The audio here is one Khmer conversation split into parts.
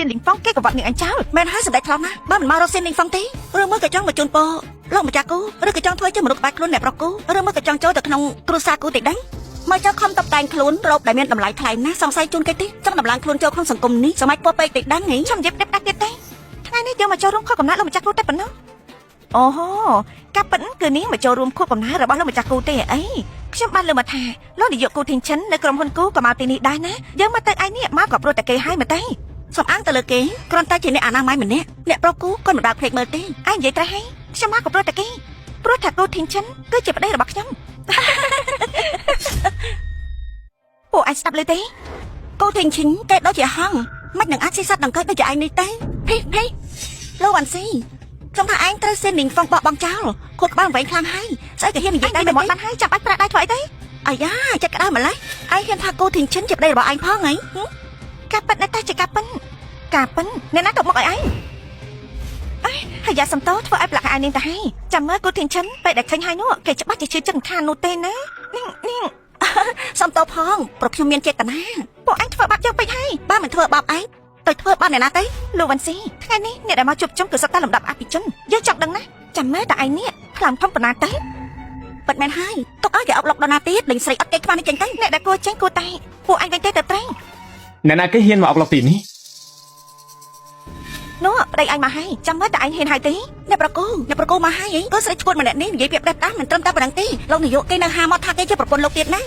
ซีนลิงฟองគេក៏វត្តនឹងអញចោលមិនហើយសម្ដេចខ្លះណាបើមិនមករកស៊ីនលីងហ្វុងទេឬមួយក៏ចង់មកជូនពរលោកម្ចាស់គូឬក៏ចង់ធ្វើជាមនុស្សក្បែរខ្លួនអ្នកប្រុសគូឬមួយក៏ចង់ចូលទៅក្នុងគ្រួសារគូទេដឹងមកចង់ខំតបតែងខ្លួនរោបដែលមានតម្លៃថ្លៃណាស់សង្ស័យជូនគេទេចង់ដំឡើងខ្លួនចូលក្នុងសង្គមនេះសម័យពោពេកទេដឹងហីខ្ញុំនិយាយដាច់ទៀតទេថ្ងៃនេះយកមកចូលរួមខុសកំណត់លោកម្ចាស់គូតែប៉ុណ្ណោះអូហូកាប់ប៉ិនគឺនេះមកចូលរួមខុសកំណត់របស់លោកម្ចាស់គូទេអីខ្ញុំបានលើមកថាលោកនាយកគូធីងឈិននៅក្រុមហ៊ុនគូក៏មកទីនេះដែរណាយើងមកទៅឯនេះមកក៏ព្រោះតែគេឲ្យមកទេសំអាងទៅលើគេគ្រាន់តែជាអ្នកអនាម័យម្នាក់អ្នកប្រុសគូក៏មិនបើកភ្នែកមើលទេឯងនិយាយត្រូវហើយខ្ញុំមកក៏ព្រោះតែគេព្រោះថាគូធីងឈិនគឺជាប្តីរបស់ខ្ញុំពួកឯងស្ដាប់ឮទេគូធីងឈិនគេដូចជាហង្សមិននឹងអាចស៊ីសត្វដង្កូវដូចជាឯងនេះទេភេលោកវ៉ាន់ស៊ីខ្ញុំថាឯងត្រូវសេនលីងហ្វុងបោះបង់ចោលខួរក្បាលវែងខ្លាំងហើយស្អីក៏ហ៊ាននិយាយតែមកបានហើយចាប់បាច់ប្រាក់ដៃធ្វើអីទេអាយ៉ាចិត្តក្តៅម្ល៉េះឯងហ៊ានថាគូធីងឈិនជាប្តីរបស់ឯងផងហីការប៉ិនតែជាការប៉ិនអ្នកណាទៅមកឲ្យឯងហើយយ៉ាសំតោធ្វើឲ្យប្រឡាក់ឯងនាងទៅហើយចាំមើលគូធីងឈិនពេលដែលឃើញហើយនោះគេច្បាស់ជាជឿចិត្តខាននោះទេណានាងសំតោផងព្រោះខ្ញុំមានចេតនាពួកឯងធ្វើបាបយើងពេកហើយបើមិនធ្វើបាបឯងទៅធ្វើបាបអ្នកណាទេលោកវ៉ាន់ស៊ីថ្ងៃនេះអ្នកដែលមកជួបជុំគឺសុទ្ធតែលំដាប់អភិជនយើងចង់ដឹងណាចាំមើលតែឯងនេះខ្លាំងធំប៉ុណ្ណាទេប៉ិតមែនហើយទុកឲ្យគេអុកឡុកដល់ណាទៀតលេងស្រីអត់គេខ្វះនេះចេញទៅអ្នកដែលគួរចេញគួរតែពួកឯងវិញទេទៅត្រេងអ្នកណាគេហ៊ានមកអុកឡុកទីនេះនោះប្តីឯងមកហើយចាំមើលតែឯងហ៊ានហើយទេអ្នកប្រគូមកហើយក៏ស្រីឈួតម្នាក់នេះនិយាយពាក្យប្រាប់តាមមិនត្រឹមតែប៉ុណ្ណឹងទេលោកនាយកគេនៅហាមកថាគេជាប្រពន្ធលោកទៀតណា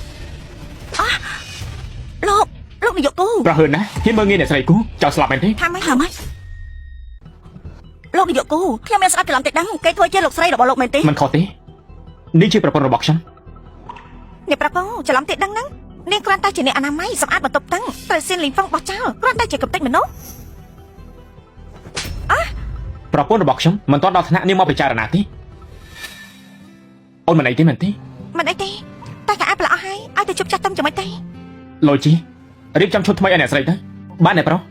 លោកនាយកគូប្រហើនណាហ៊ានមើលងាយអ្នកស្រីគូចោលស្លាប់មែនទេថាម៉េចលោកនាយកគូខ្ញុំមានស្ដាប់ច្រឡំទេដឹងគេធ្វើជាលោកស្រីរបស់លោកមែនទេមិនខុសទេនេះជាប្រពន្ធរបស់ខ្ញុំអ្នកប្រគូច្រឡំទេដឹងហ្នឹងនាងគ្រាន់តែជាអ្នកអនាម័យសម្អាតបន្ទប់តឹងត្រូវសៀនលីងហ្វុងបោះចោលគ្រាន់តែជាកំតិចមនុស្សប្រពន្ធរបស់ខ្ញុំមិនទាន់ដល់ថ្នាក់នាងមកពិចារណាទេអូនមិនអីទេមែនទេមិនអីទេតែក៏អាចប្រឡោះឲ្យទៅជប់ចាស់ទុំចាំមិនទេលូជីរៀបចំឈុតថ្មីឲ្យអ្នកស្រីទៅបានអ្នកប្រុស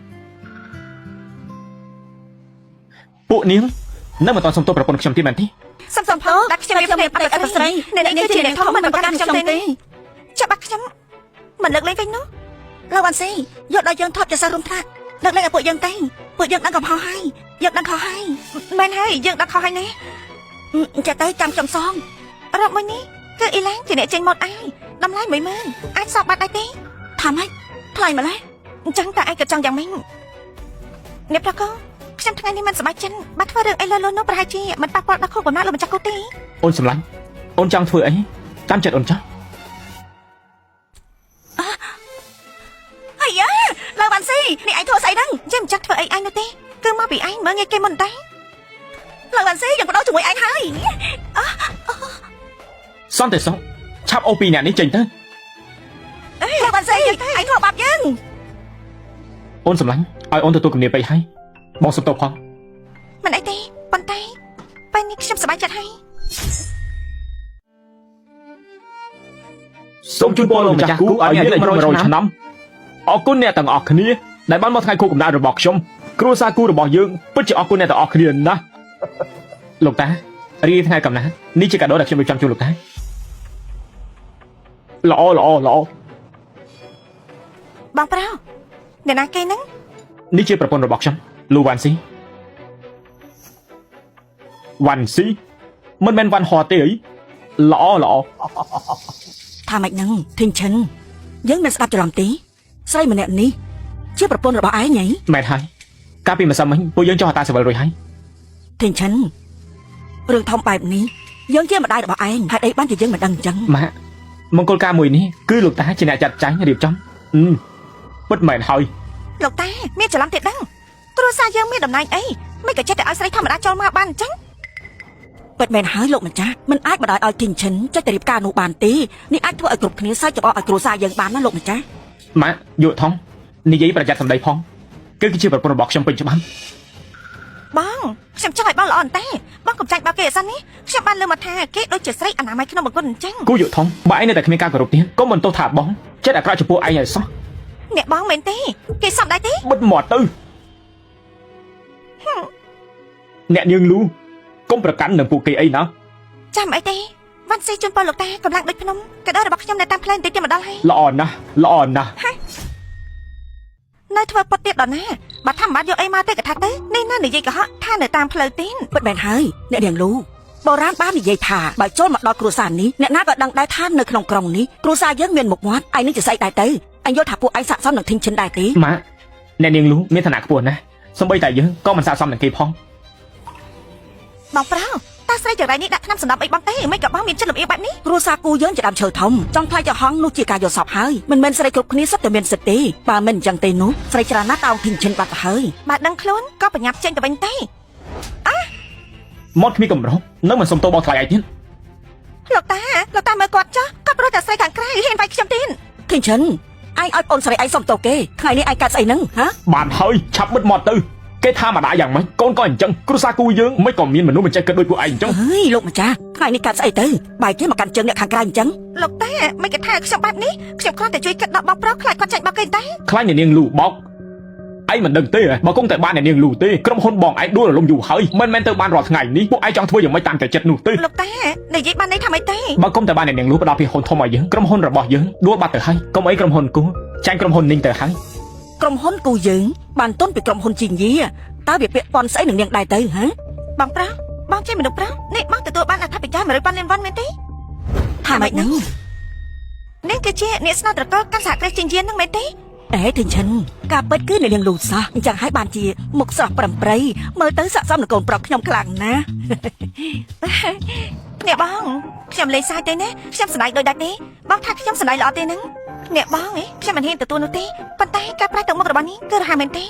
ពួកនាងនៅមិនទាន់សុំទោសប្រពន្ធខ្ញុំទេមែនទេសុំផងដាក់ខ្ញុំរៀបរៀបអត់ស្រីអ្នកនេះជាអ្នកធំមិនប្រកាន់ខ្ញុំទេចាប់បាក់ខ្ញុំមិនលើកលែងវិញនោះលោកវ៉ាន់ស៊ីយកដល់យើងថប់ជាសិស្សរួមថ្នាក់លើកលែងឲ្យពួកយើងទេពួកយើងដឹងកំហុសហើយយើងដឹងខុសហើយមែនហើយយើងដឹងខុសហើយណាចាទៅចាំខ្ញុំសងរកមួយនេះគឺអ៊ីឡាំងជាអ្នកចេញមកឯងតម្លៃ10000អាចសបបាត់ដែរទេថាម៉េចថ្លៃម្ល៉េះអញ្ចឹងតែឯងក៏ចង់យ៉ាងម៉េចអ្នកប្រកបខ្ញុំថ្ងៃនេះមិនសប្បាយចិត្តបាត់ធ្វើរឿងអីលើនោះប្រហែលជាមិនប៉ះពាល់ដល់ខុសកំណត់លោកម្ចាស់គូទេអូនសម្លាញ់អូនចង់ធ្វើអីចាំចិត្តអូនចាស់អាយ៉ាលោកវ៉ាន់ស៊ីនេះឯងធ្វើស្អីហ្នឹងយើងមិនចាស់ធ្វើអីឯងនោះទេគឺមកពីឯងមើលងាយគេមុនតែលោកវ៉ាន់ស៊ីយើងបដូរជាមួយឯងហើយសន្តិសុខឆាប់អូពីអ្នកនេះចេញទៅលោកវ៉ាន់ស៊ីឯងធ្វើបាបយើងអូនសម្លាញ់ឲ្យអូនទទួលគំនាបពេកហើយបងសុំទោសផងមិនអីទេប៉ុន្តែពេលនេះខ្ញុំសប្បាយចិត្តហើយសូមជូនពរលោកម្ចាស់គូឲ្យមានអាយុ100ឆ្នាំអរគុណអ្នកទាំងអស់គ្នាដែលបានមកថ្ងៃខួបកំណើតរបស់ខ្ញុំគ្រួសារគូរបស់យើងពិតជាអរគុណអ្នកទាំងអស់គ្នាណាស់លោកតារីថ្ងៃកំណើតនេះជាកាដូដែលខ្ញុំរៀបចំជូនលោកតាល្អបងប្រោអ្នកណាគេហ្នឹងនេះជាប្រពន្ធរបស់ខ្ញុំលូវ៉ាន់ស៊ីមិនមែនវ៉ាន់ហតទេអីល្អថាម៉េចហ្នឹងធីងឈិនយើងមិនស្ដាប់ច្រឡំទេស្រីម្នាក់នេះជាប្រពន្ធរបស់ឯងហីមែនហើយកាលពីម្សិលមិញពួកយើងចោះតាសិវិលរួចហើយធីងឈិនរឿងធំបែបនេះយើងជាម្ដាយរបស់ឯងហេតុអីបានជាយើងមិនដឹងអញ្ចឹងម៉ាក់មង្គលការមួយនេះគឺលោកតាជាអ្នកចាត់ចែងរៀបចំពិតមែនហើយលោកតាមានច្រឡំទៀតដឹងគ្រួសារយើងមានតំណែងអីមិនក៏ចិត្តតែឲ្យស្រីធម្មតាចូលមកបានអញ្ចឹងពិតមែនហើយលោកម្ចាស់មិនអាចបណ្ដោយឲ្យធីងឈិនចេះតែរៀបការនោះបានទេនេះអាចធ្វើឲ្យគ្រប់គ្នាសើចច្បោះឲ្យគ្រួសារយើងបានណាលោកម្ចាស់ម៉ាក់យុថងនិយាយប្រយ័ត្នសម្ដីផងគឺជាប្រពន្ធរបស់ខ្ញុំពេញច្បាស់បងខ្ញុំចង់ឲ្យបងល្អតែបងកុំចាញ់បោកគេអសិននេះខ្ញុំបានលើមកថាគេដូចជាស្រីអនាម័យក្នុងបង្គន់អញ្ចឹងគូយុថងបើឯងនៅតែគ្មានការគោរពទៀតកុំបន្ទោសថាបងចិត្តអាក្រក់ចំពោះឯងឲ្យសោះអ្នកបងមែនទេគេសំដែរទេបិទមាត់ទៅអ្នកនាងលូកុំប្រកាន់នឹងពួកគេអីណាចាំអីទេវ៉ាន់ស៊ីជូនពលលោកតាកម្លាំងដូចភ្នំកាដូរបស់ខ្ញុំនៅតាមផ្លូវបន្តិចទៀតមកដល់ហើយល្អណាស់នៅធ្វើពុតទៀតដល់ណា បើថាមិនបាច់យកអីមកទេក៏ថាទៅនេះណានិយាយកុហកថានៅតាមផ្លូវទីនពិតមែនហើយអ្នកនាងលូបុរាណបាននិយាយថាបើចូលមកដល់គ្រួសារនេះអ្នកណាក៏ដឹងដែរថានៅក្នុងក្រុងនេះគ្រួសារយើងមានមុខមាត់ឯងនឹងជាស្អីដែរទៅឯងយល់ថាពួកឯងស័ក្តិសមនឹងធីងឈិនដែរទេម៉ាក់អ្នកនាងលូមានឋានៈខ្ពស់ណាស់សូម្បីតែយើងក៏មិនស័ក្តិសមនឹងគេផងបងប្រៅតាស្រីចង្រៃនេះដាក់ថ្នាំសម្រាប់អីបងទេមិនក៏បងមានចិត្តលំអៀងបែបនេះគ្រួសារគូយើងជាដើមឈើធំចង់ខ្លាចចង្ហង់នោះជាការយកសពហើយមិនមែនស្រីគ្រប់គ្នាសុទ្ធតែមានសិទ្ធិទេបើមិនអញ្ចឹងទេនោះស្រីច្រើនណាស់តោងធីងឈិនបាត់ទៅហើយបើដឹងខ្លួនក៏ប្រញាប់ចេញទៅវិញទេមកគ្មានកម្រោះនៅមិនសុំតោបងថ្លៃឯទៀតលោកតាមើលគាត់ចុះគាត់ប្រាប់តែស្រីខាងក្រៅហ៊ានវាយខ្ញុំទៀតធីងឈិនឯងឲ្យបងស្រីឯងសុំតោគេថ្ងៃនេះឯងកាត់ស្អីហ្នឹងហ៎បានហើយឆាប់បិទមាត់ទៅគេថាម្ដាយយ៉ាងម៉េចកូនក៏អញ្ចឹងគ្រួសារគូយើងមិនក៏មានមនុស្សមិនចេះគិតដូចពួកឯងអញ្ចឹងហេលោកម្ចាស់ថ្ងៃនេះកាត់ស្អីទៅបែរគេមកកាន់ជើងអ្នកខាងក្រៅអញ្ចឹងលោកតាមិនគេថាខ្ញុំបែបនេះខ្ញុំគ្រាន់តែជួយគិតដល់បងប្រុសខ្លាចគាត់ចាញ់បោកគេតែខ្លាចអ្នកនាងលូបោកឯងមិនដឹងទេបើគង់តែបានអ្នកនាងលូទេក្រុមហ៊ុនបងឯងដួលរលំយូរហើយមិនមែនទៅបានរាល់ថ្ងៃនេះពួកឯងចង់ធ្វើយ៉ាងម៉េចតាមតែចិត្តនោះទេលោកតានិយាយបានន័យថាម៉េចទេបើគង់តែបានអ្នកនាងលូផ្ដល់ពីហ៊ុនធំឲ្យយើងក្រុមហ៊ុនរបស់យើងដួលបាត់ទៅហើយកុំអីក្រុមហ៊ុនគូចាញ់ក្រុមហ៊ុននីងទៅហើយក្រុមហ៊ុនគូយើងបានទុនពីក្រុមហ៊ុនជីងយីតើវាពាក់ព័ន្ធស្អីនឹងនាងដែរទៅហ៎បងប្រាបងចេះមនុស្សប្រានេះបងទទួលបានអត្ថប្រយោជន៍100,000លានវ៉ាន់មែនទេថាម៉េចហ្នឹងនាងគឺជាអ្នកស្នាត្រកកាន់សហគ្រាសជីងយីហ្នឹងមែនទេធីងឈិនការពិតគឺអ្នកនាងលូសោះអញ្ចឹងហើយបានជាមុខស្រស់ប្រំប្រៃមើលទៅស័ក្តិសមនឹងកូនប្រុសខ្ញុំខ្លាំងណាស់អ្នកបងខ្ញុំលេងសាយទេណាខ្ញុំស្ដាយដូចដាច់ទេបងថាខ្ញុំស្ដាយល្អទេហ្នឹងអ្នកបងខ្ញុំមិនហ៊ានទទួលនោះទេប៉ុន្តែការប្រែទឹកមុខរបស់នេះគឺរហ័សមែនទេ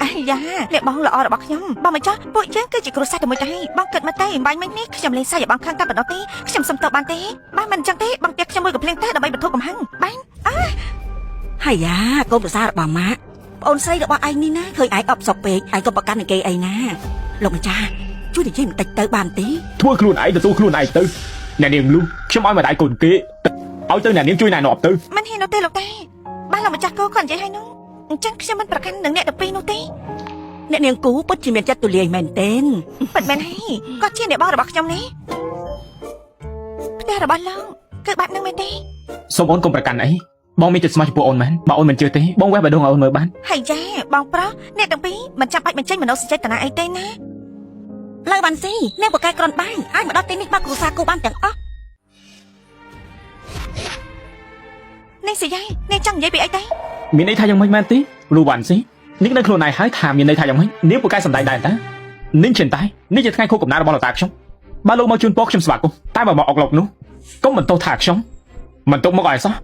អាយ៉ាអ្នកបងល្អរបស់ខ្ញុំបងមិនចោះពួកយើងគឺជាគ្រួសារតែមួយដែរបងគិតមកតែបាញ់មិញនេះខ្ញុំលេងសាយឲ្យបងខ្លាំងតែប៉ុណ្ណោះទេខ្ញុំសុំតបបានទេបងមិនអញ្ចឹងទេបងផ្ទះខ្ញុំមួយកំភ្លៀងតែដើម្បីបន្ធូរកំហឹងបាញ់ហើយយ៉ាកូនប្រសាររបស់ម៉ាក់ប្អូនស្រីរបស់ឯងនេះណាឃើញឯងអប់សុកពេកឯងក៏ប្រកាន់នឹងគេអីណាលោកម្ចាស់ជួយនិយាយបន្តិចទៅបានទេធ្វើខ្លួនឯងទទួលខ្លួនឯងទៅអ្នកនាងលូខ្ញុំឲ្យម្ដាយកូនគេឲ្យទៅអ្នកនាងជួយណែនាំទៅមិនហ៊ាននោះទេលោកតាបានលោកម្ចាស់គូគាត់និយាយឲ្យនោះអញ្ចឹងខ្ញុំមិនប្រកាន់នឹងអ្នក12នោះទេអ្នកនាងគូពិតជាមានចិត្តទូលាយមែនទែនពិតមែនហើយគាត់ជាអ្នកបងរបស់ខ្ញុំនេះផ្ទះរបស់លោកគឺបែបហ្នឹងមែនទេសូមអូនកុំប្រកាន់អីបងមានចិត្តស្មោះចំពោះអូនមែនបើអូនមិនជឿទេបងវេះបេះដូងឲ្យអូនមើលបានហើយយ៉ាបងប្រុសអ្នកទាំងពីរមិនចាំបាច់បញ្ចេញមនោសញ្ចេតនាអីទេណាឡើយបានស៊ីអ្នកបកកែក្រនបាញ់អាចមកដល់ទីនេះបើគ្រូសាគូបានទាំងអស់នេះសិយាយអ្នកចង់និយាយពីអីទេមានន័យថាយ៉ាងម៉េចមែនទេលូវ៉ាន់ស៊ីនេះនៅខ្លួនឯងហើយថាមានន័យថាយ៉ាងម៉េចនាងបកកែសំដែងដែរតានេះចិនតែនេះជាថ្ងៃខួបកំណើតរបស់លោកតាខ្ញុំបើលោកមកជូនពរខ្ញុំស្វាគមន៍តែបើមកអុកលោកនោះកុំមិនទោសថាខ្ញុំមិនទុកមកឲ្យសោះ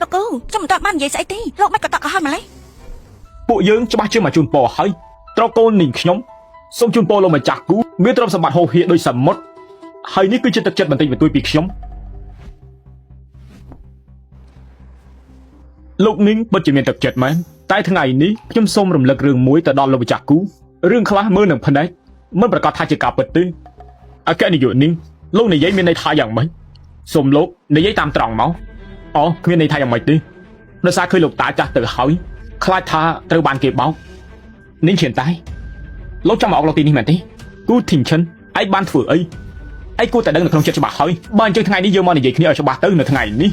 លោកគូខ្ញុំមិនតបាននិយាយស្អីទេលោកមិនក៏តក់ក៏ហើយម្ល៉េះពួកយើងច្បាស់ជាមកជូនពរហើយត្រកូននាងខ្ញុំសូមជូនពរលោកម្ចាស់គូមានទ្រព្យសម្បត្តិហូរហៀដូចសមុទ្រហើយនេះគឺជាទឹកចិត្តបន្តិចបន្តួចពីខ្ញុំលោកនាងពិតជាមានទឹកចិត្តមែនតែថ្ងៃនេះខ្ញុំសូមរំលឹករឿងមួយទៅដល់លោកម្ចាស់គូរឿងខ្លះមើលនឹងភ្នែកមិនប្រកាសថាជាការពិតទេអគ្គនាយកនាងលោកនិយាយមានន័យថាយ៉ាងម៉េចសូមលោកនិយាយតាមត្រង់មកអូគ្មានន័យថាយ៉ាងម៉េចទេដោយសារឃើញលោកតាចាស់ទៅហើយខ្លាចថាត្រូវបានគេបោកនាងឈានតែលោកចង់មកអុកលោកទីនេះមែនទេគូធីងឈិនឯងបានធ្វើអីឯងគួរតែដឹងនៅក្នុងចិត្តច្បាស់ហើយបើអញ្ចឹងថ្ងៃនេះយើងមកនិយាយគ្នាឲ្យច្បាស់ទៅនៅថ្ងៃនេះ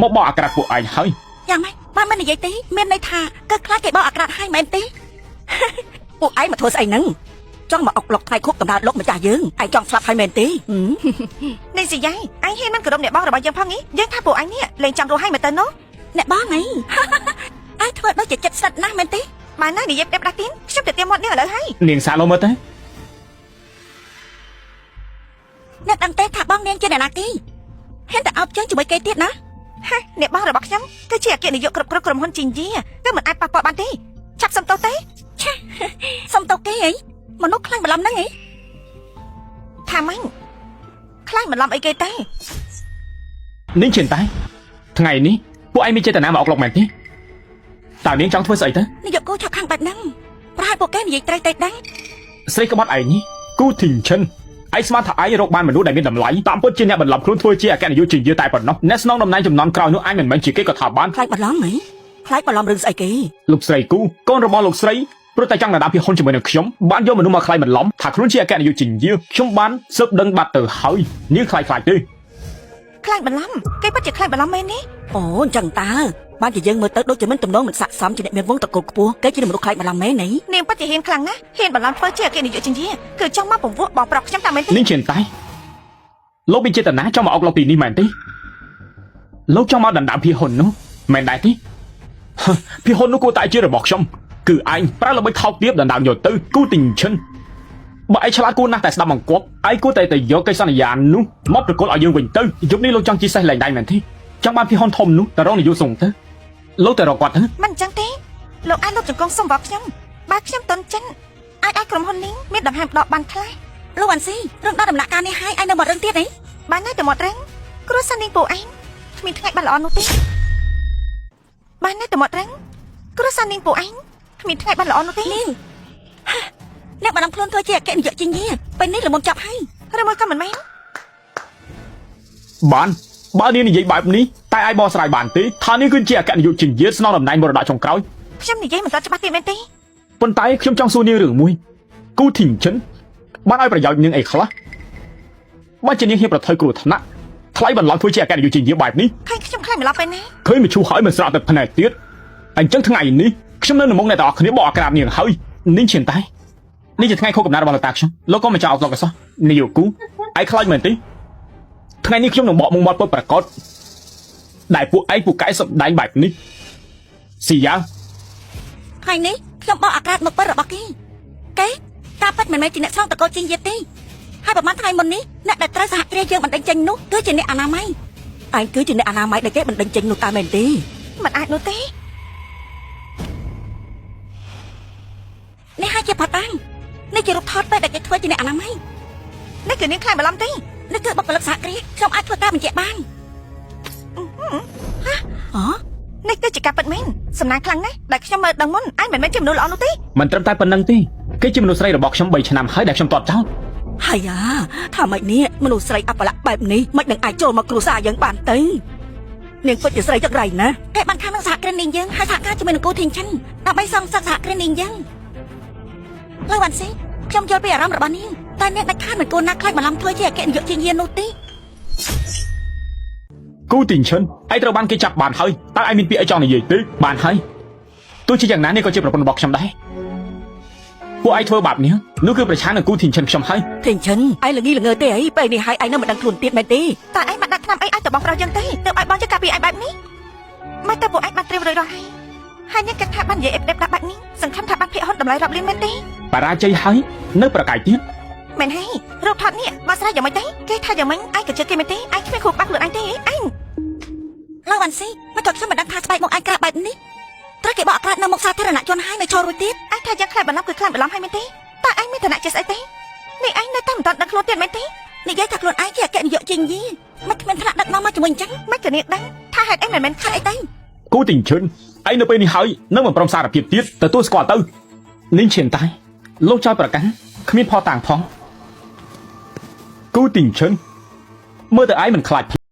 មកបោកអាក្រាតពួកឯងហើយយ៉ាងម៉េចបានមិននិយាយទេមានន័យថាគឺខ្លាចគេបោកអាក្រាតហើយមែនទេពួកឯងមកធ្វើស្អីហ្នឹងចង់មកអុកឡុកថ្ងៃខួបកំណើតលោកម្ចាស់យើងឯងចង់ស្លាប់ហើយមែនទេនេះសិយាយឯងហ៊ានមិនគោរពអ្នកបងរបស់យើងផងនេះយើងថាពួកឯងនេះលេងចង់រស់ហើយមែនទៅនោះអ្នកបងអីឯងធ្វើដូចជាចិត្តស្និទ្ធណាស់មែនទេបានណានិយាយផ្ដេបដាស់ទៀនខ្ញុំទៅទៀមមាត់នេះឥឡូវហើយនាងសាឡូមើលទៅអ្នកដឹងទេថាបងនាងជាអ្នកណាគេហ៊ានតែអោបជើងជាមួយគេទៀតណាអ្នកបងរបស់ខ្ញុំគឺជាអគ្គនាយកគ្រប់ក្រុមហ៊ុនជីងយីគឺមិនអាចប៉ះពាល់បានទេឆាប់សុំទោសទេសុំទោសគេអីមនុស្សខ្លាំងបន្លំហ្នឹងអីថាម៉េចខ្លាំងបន្លំអីគេទេនាងឈិនតែថ្ងៃនេះពួកឯងមានចេតនាមកអុកឡុកមែនទេតើនាងចង់ធ្វើស្អីទៅនាយកគូឆាប់ខាងបែបហ្នឹងប្រហែលពួកគេនិយាយត្រូវទេដែរស្រីក្បត់ឯងនេះគូធីងឈិនឯងស្មានថាឯងរកបានមនុស្សដែលមានតម្លៃតាមពិតជាអ្នកបន្លំខ្លួនធ្វើជាអគ្គនាយកជីងយីតែប៉ុណ្ណោះអ្នកស្នងតំណែងចំនួនក្រោយនោះអញមិនមែនជាគេក៏ថាបានខ្លាចបន្លំហីខ្លាចបន្លំរឿងស្អីគេលោកស្រីគូកូនរបស់លោកស្រីព្រោះតែចង់ដណ្ដើមពីហ៊ុនជាមួយនឹងខ្ញុំបានយកមនុស្សមកខ្លាចបន្លំថាខ្លួនជាអគ្គនាយកជីងយីខ្ញុំបានស៊ើបដឹងបាត់ទៅហើយនាងខ្លាចទេ ខ្លាញ់បន្លំគេពិតជាខ្លាញ់បន្លំមែនទេអូអញ្ចឹងតើបានជាយើងមើលទៅដូចជាមិនទំនងមិនស័ក្តិសមជាអ្នកមានវងតកូលខ្ពស់គេជាមនុស្សខ្លាចបន្លំមែននេះនាងពិតជាហ៊ានខ្លាំងណាស់ហ៊ានបន្លំធ្វើជាអគ្គនាយកជាយាគឺចង់មកពង្វក់បងប្រុសខ្ញុំតាមមែនទេនាងជាតៃលោកមានចេតនាចង់មកអុកលោកទីនេះមែនទេលោកចង់មកដណ្ដើមភាហ៊ុននោះមែនដែរទេភាហ៊ុននោះគួរតែជារបស់ខ្ញុំគឺឯងប្រើល្បិចថោកទាបដណ្ដើមយកទៅគូទីងឈិនបើឯងឆ្លាតគួរណាស់តែស្ដាប់បង្គាប់ឯងគួរតែយកកិច្ចសន្យានោះមកប្រកល់ឲ្យយើងវិញទៅយប់នេះលោកចង់ជិះសេះលែងដៃមែនទេចង់បានភាហ៊ុនធំនោះទៅរកនាយកសុងទៅលោកទៅរកគាត់ទៅមិនអញ្ចឹងទេលោកអាចលោកចង្គង់សុំរបស់ខ្ញុំបើខ្ញុំតន់ចិនអាចក្រុមហ៊ុននេះមានដង្ហើមដកបានខ្លះលោកអាន់ស៊ីរំដល់ដំណាក់កាលនេះហើយឯងនៅមករឹងទៀតហីបានតែមករឹងគ្រួសារនាងពូឯងគ្មានថ្ងៃបានល្អនោះទេបានតែមករឹងគ្រួសារនាងពូឯងគ្មានថ្ងៃបានល្អនោះទេនាងអ្នកបានខ្លួនធ្វើជាអគ្គនាយកជាញាពេលនេះល្មមចាប់ហើយឬមួយក៏មិនមែនបានបើនាងនិយាយបែបនេះតែឯងបកស្រាយបានទេថានាងគឺជាអគ្គនាយកជាញាស្នងតំណែងមរតកចុងក្រោយខ្ញុំនិយាយមិនទាន់ច្បាស់ទេមែនទេប៉ុន្តែខ្ញុំចង់សួរនាងរឿងមួយគូធីងឈិនបានឲ្យប្រយោជន៍នាងអីខ្លះបើជានាងហ៊ានប្រថុយគ្រោះថ្នាក់ថ្លៃបន្លំធ្វើជាអគ្គនាយកជាញាបែបនេះឃើញខ្ញុំខ្លាចមិនឡប់ពេលណាឃើញមកឈូហើយមិនស្រក់ទឹកភ្នែកទៀតអញ្ចឹងថ្ងៃនេះខ្ញុំនៅមុខអ្នកទាំងអស់គ្នាបកអាក្រាតនាងហើយនាងឈិនតែនេះជាថ្ងៃខួបកំណើតរបស់លោកតាខ្ញុំលោកក៏មិនចង់អោបលោកអសោះនាយគូឯងខ្លាចមែនទេថ្ងៃនេះខ្ញុំនឹងបកមុខមាត់ពិតប្រាកដដែលពួកឯងពូកែសម្ដែងបែបនេះស៊ីយ៉ាថ្ងៃនេះខ្ញុំបកអាក្រាតមុខពិតរបស់គេការពិតមិនមែនជាអ្នកឆ្លងតកោជាងទៀតទេហើយប្រហែលថ្ងៃមុននេះអ្នកដែលត្រូវសហគ្រាសយើងបណ្ដឹងចេញនោះគឺជាអ្នកអនាម័យឯងគឺជាអ្នកអនាម័យដែលគេបណ្ដឹងចេញនោះតើមែនទេមិនអាចនោះទេនេះហើយជាផាតាំងនេះជារូបថតពេលដែលគេធ្វើជាអ្នកអនាម័យនេះគឺនាងខ្លាចបន្លំទេនេះគឺបុគ្គលិកសហគ្រាសខ្ញុំអាចធ្វើការបញ្ជាក់បាននេះគឺជាការពិតមែនសំណាងខ្លាំងណាស់ដែលខ្ញុំមើលដឹងមុនឯងមិនមែនជាមនុស្សល្អនោះទេមិនត្រឹមតែប៉ុណ្្នឹងទេគេជាមនុស្សស្រីរបស់ខ្ញុំ3ឆ្នាំហើយដែលខ្ញុំទាត់ចោលហើយថាម៉េចនេះមនុស្សស្រីអបល័កបែបនេះមិននឹងអាចចូលមកគ្រួសារយើងបានទៅនាងពិតជាស្រីទឹករៃណាគេបានខាងនឹងសហគ្រិននាងយើងហើយសហការជាមួយនឹងគូធីងឈិនដើម្បីសងសឹកសហគ្រិននាងយើងលោកវ៉ាន់ស៊ីខ្ញុំយល់ពីអារម្មណ៍របស់នាងតែនាងដាច់ខាតមិនគួរណាខ្លាចបន្លំធ្វើជាអគ្គនាយកជាញានោះទេគូទីងឈិនឯងត្រូវបានគេចាប់បានហើយតើឯងមានពាក្យអីចង់និយាយទេបានហើយទោះជាយ៉ាងណានេះក៏ជាប្រពន្ធរបស់ខ្ញុំដែរពួកឯងធ្វើបែបនេះនោះគឺប្រឆាំងនឹងគូធីងឈិនខ្ញុំហើយធីងឈិនឯងល្ងីល្ងើទេអីពេលនេះហើយឯងនៅមិនដឹងខ្លួនទៀតមែនទេតើឯងបានដាក់ថ្នាំអីឲ្យទៅបងប្រុសយើងទេទៅឲ្យបងចុះការពីឯងបែបនេះមកតើពួកឯងបានត្រៀមរួចរាល់ហើយនាងគិតថាបាននិយាយអេបដេបដាក់បែបនេះសង្ឃឹមថាបានភាកហ៊ុនតម្លៃរាប់លានមែនទេបរាជ័យហើយនៅប្រកាយទៀតមែនហើយរូបថតនេះបើស្រាយយ៉ាងម៉េចទេគេថាយ៉ាងម៉េចឯងក៏ជឿគេមែនទេឯងគ្មានគ្រូបាក់ខ្លួនឯងទេឯងលោកវ៉ាន់ស៊ីមកទៅខ្ញុំមិនដឹងថាស្បែកមុខឯងក្រាបបែបនេះត្រូវគេបកអាក្រាតនៅមុខសាធារណជនហើយនៅចូលរួចទៀតឯងថាយ៉ាងខ្លាចបន្លំគឺខ្លាចបន្លំហើយមែនទេតើឯងមានឋានៈជាស្អីទេនេះឯងនៅតែមិនទាន់ដឹងខ្លួនទៀតមែនទេនិយាយថាខ្លួនឯងជាអគ្គនាយកជាងយីមិនគ្មានឋានៈដឹកនាំមកជាមួយអញ្ចឹងមិនក៏នាងដឹងថាហេតុអីមិនមែនខ្លាចអីទេគូទីងឈិនឯងនៅពេលនេះហើយនឹងមិនព្រមសារភាពទៀតទទួលស្គាល់ទៅនាងឈិនតែលោកចោលប្រកាសគ្មានផតាំងផងគូទីងឈិនមើលទៅឯងមិនខ្លាច